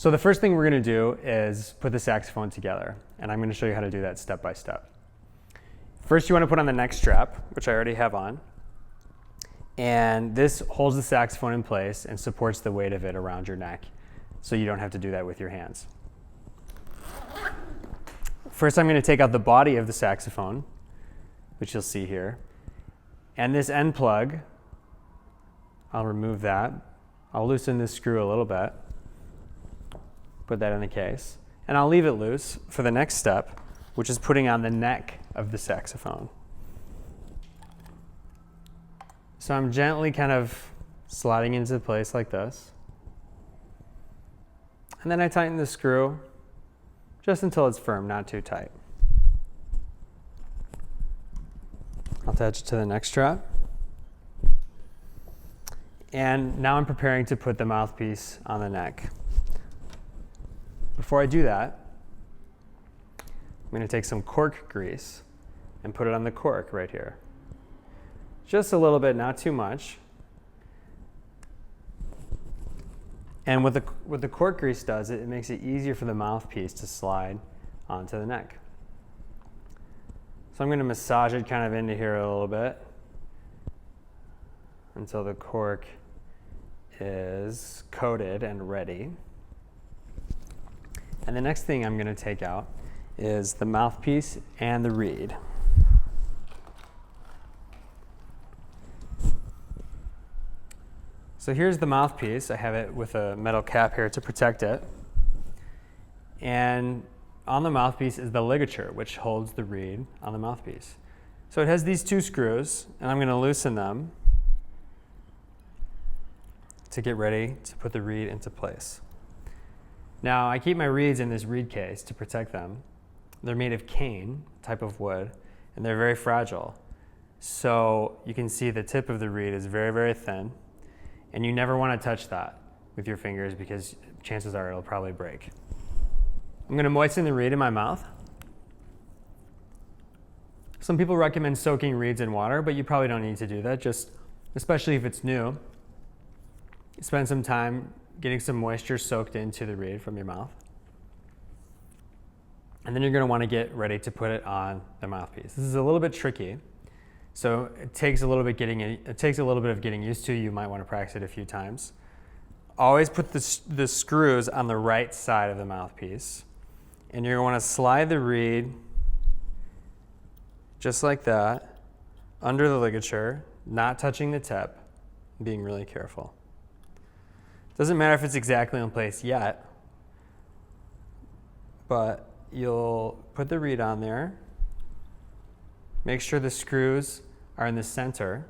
So the first thing we're going to do is put the saxophone together, and I'm going to show you how to do that step by step. First, you want to put on the neck strap, which I already have on, and this holds the saxophone in place and supports the weight of it around your neck, so you don't have to do that with your hands. First, I'm going to take out the body of the saxophone, which you'll see here, and this end plug, I'll remove that. I'll loosen this screw a little bit, put that in the case, and I'll leave it loose for the next step, which is putting on the neck of the saxophone. So I'm gently kind of sliding into place like this. And then I tighten the screw just until it's firm, not too tight. I'll attach it to the neck strap. And now I'm preparing to put the mouthpiece on the neck. Before I do that, I'm going to take some cork grease and put it on the cork right here. Just a little bit, not too much. And what the cork grease does, it makes it easier for the mouthpiece to slide onto the neck. So I'm going to massage it kind of into here a little bit until the cork is coated and ready. And the next thing I'm going to take out is the mouthpiece and the reed. So here's the mouthpiece. I have it with a metal cap here to protect it. And on the mouthpiece is the ligature, which holds the reed on the mouthpiece. So it has these two screws, and I'm going to loosen them to get ready to put the reed into place. Now, I keep my reeds in this reed case to protect them. They're made of cane, type of wood, and they're very fragile. So you can see the tip of the reed is very, very thin, and you never want to touch that with your fingers because chances are it'll probably break. I'm going to moisten the reed in my mouth. Some people recommend soaking reeds in water, but you probably don't need to do that, just especially if it's new. Spend some time getting some moisture soaked into the reed from your mouth. And then you're going to want to get ready to put it on the mouthpiece. This is a little bit tricky, so it takes a little bit of getting used to. You might want to practice it a few times. Always put the screws on the right side of the mouthpiece, and you're going to want to slide the reed just like that under the ligature, not touching the tip, being really careful. Doesn't matter if it's exactly in place yet, but you'll put the reed on there. Make sure the screws are in the center,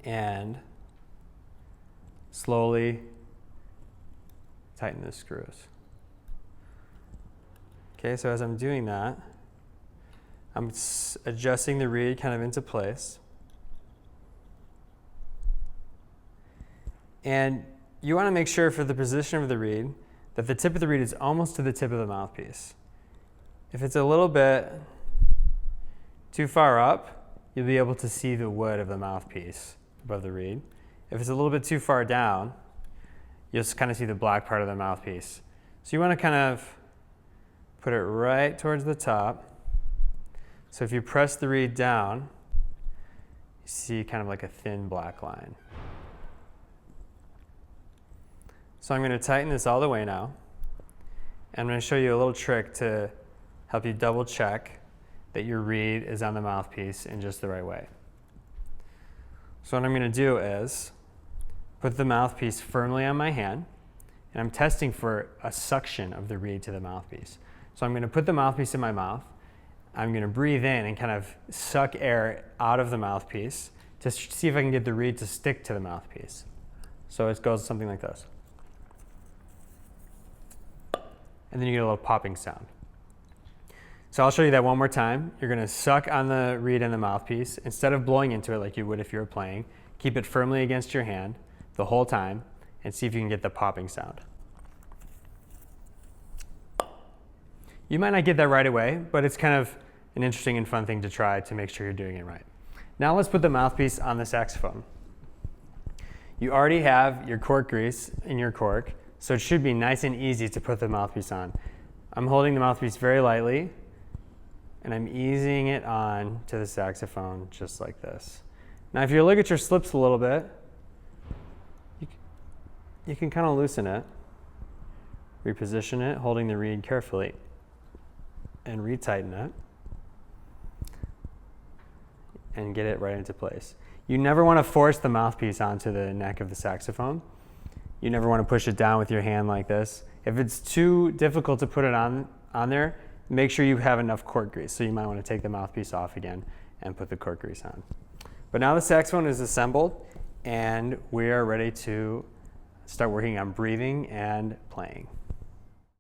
and slowly tighten the screws. Okay, so as I'm doing that, I'm adjusting the reed kind of into place. And you want to make sure for the position of the reed that the tip of the reed is almost to the tip of the mouthpiece. If it's a little bit too far up, you'll be able to see the wood of the mouthpiece above the reed. If it's a little bit too far down, you'll just kind of see the black part of the mouthpiece. So you want to kind of put it right towards the top. So if you press the reed down, you see kind of like a thin black line. So I'm going to tighten this all the way now. And I'm going to show you a little trick to help you double check that your reed is on the mouthpiece in just the right way. So what I'm going to do is put the mouthpiece firmly on my hand, and I'm testing for a suction of the reed to the mouthpiece. So I'm going to put the mouthpiece in my mouth. I'm going to breathe in and kind of suck air out of the mouthpiece to see if I can get the reed to stick to the mouthpiece. So it goes something like this. And then you get a little popping sound. So I'll show you that one more time. You're going to suck on the reed and the mouthpiece. Instead of blowing into it like you would if you were playing, keep it firmly against your hand the whole time and see if you can get the popping sound. You might not get that right away, but it's kind of an interesting and fun thing to try to make sure you're doing it right. Now let's put the mouthpiece on the saxophone. You already have your cork grease in your cork, so it should be nice and easy to put the mouthpiece on. I'm holding the mouthpiece very lightly, and I'm easing it on to the saxophone just like this. Now if you look at your slips a little bit, you can kind of loosen it, reposition it, holding the reed carefully, and retighten it, and get it right into place. You never want to force the mouthpiece onto the neck of the saxophone. You never want to push it down with your hand like this. If it's too difficult to put it on there, make sure you have enough cork grease. So you might want to take the mouthpiece off again and put the cork grease on. But now the saxophone is assembled, and we are ready to start working on breathing and playing.